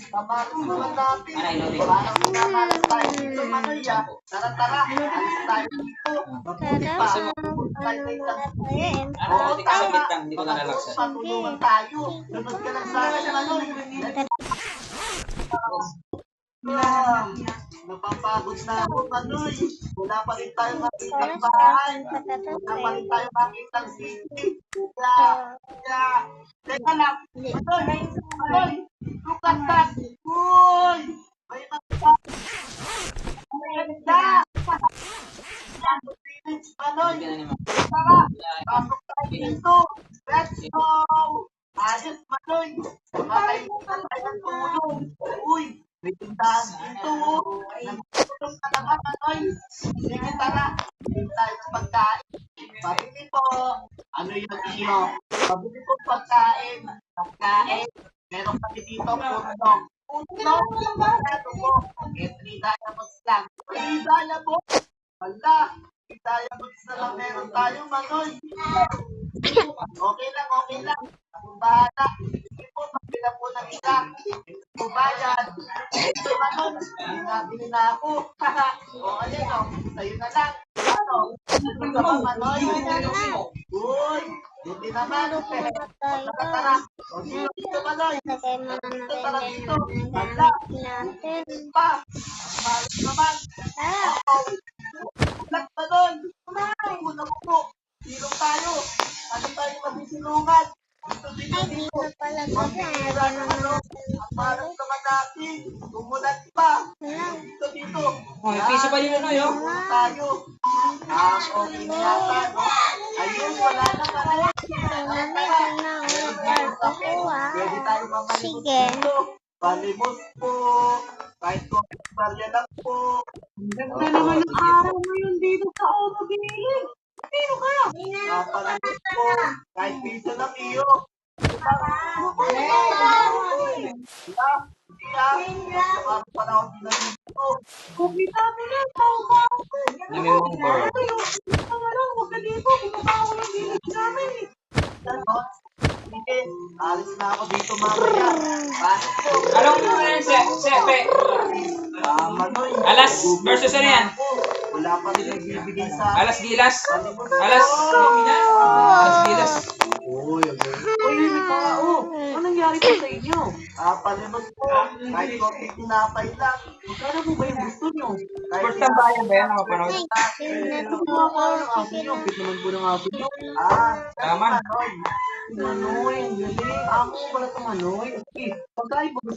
Tamarin naman natin. Aray, loading. Parang minamalas tayo dito, Manoy, ah. Tara, tara. Alis tayo dito. Mabuti pa. Tayo na isang Ano, hindi ka sabit lang, hindi ko nalalaksan. Matulungan tayo. Sunod ka lang sa akin, Manoy. Napapagod na ako, Manoy. Wala pa rin tayo makitang bahay. Wala pa rin tayo makitang city. Kaya, teka lang. Manoy, Manoy, look at that. Uy! May maganda. May maganda. Manoy, tara. Pasok tayo dito. Let's go. Ayos, Manoy. Makakailangan tayo ng tulong. Uy! May tindahan dito, oh. Nagtulong ka naman, Manoy. Sige, tara. Bili tayo ng pagkain. Pabili po. Ano yung iyo? Pabili po pagkain. Pagkain. Meron kami dito, puntong. Puntong? Ano po? Eh, 3 diamonds lang. 3 diamonds? Wala. 3 diamonds na lang meron tayo, Manoy. Okay lang, okay lang. Akong bahala. Sige po, pabila po ng isa. Ito bayan. Ito naman, binabili na ako. O, ayun o, sa'yo na lang. Ano? Ano ka ba, Manoy? Uy, hindi naman. Tara. O, dito, Manoy. Dito, tara dito. Wala. Pa. Malas naman. Ulat, Manoy. Una ko po. Silong tayo. Ano tayo masisilungan? Dito. Masira na ano. Ang malas naman natin. Tumulat pa. Dito. Oh, may piso pa dito, Noy, oh. Tayo. Okay na yata, no? Ayun, wala na pala. Pwede tayo mamalimos dito. Palimos po. Kahit ko barya lang po. Ganda naman ang araw ngayon dito sa Orobili. Sino ka? Palimos po. Kahit piso lang iyo. Hindi panahon din na dito. Kumita mo na, tao ba ako? Namimungkor. Ano yung huwag ka dito, kumakawa ko ng bilis namin eh. Ganon. Sige, alis na ako dito mamaya. Pasok po. Anong sepe? Manoy. Alas versus ano yan? Wala pa rin nagbibigay sa Alas gilas? Alas gilas. Uy, Uy, may tao. Anong nangyari po sa inyo? palimot po. Kahit konti tinapay lang. Magkano po ba yung gusto nyo? First time bayan ba yan nakapanood? Ang aso nyo, ang cute naman po ng aso nyo. Tama. Manoy. Manoy, ang galing. Ako pala ito, Manoy. Okay, pagkain po gusto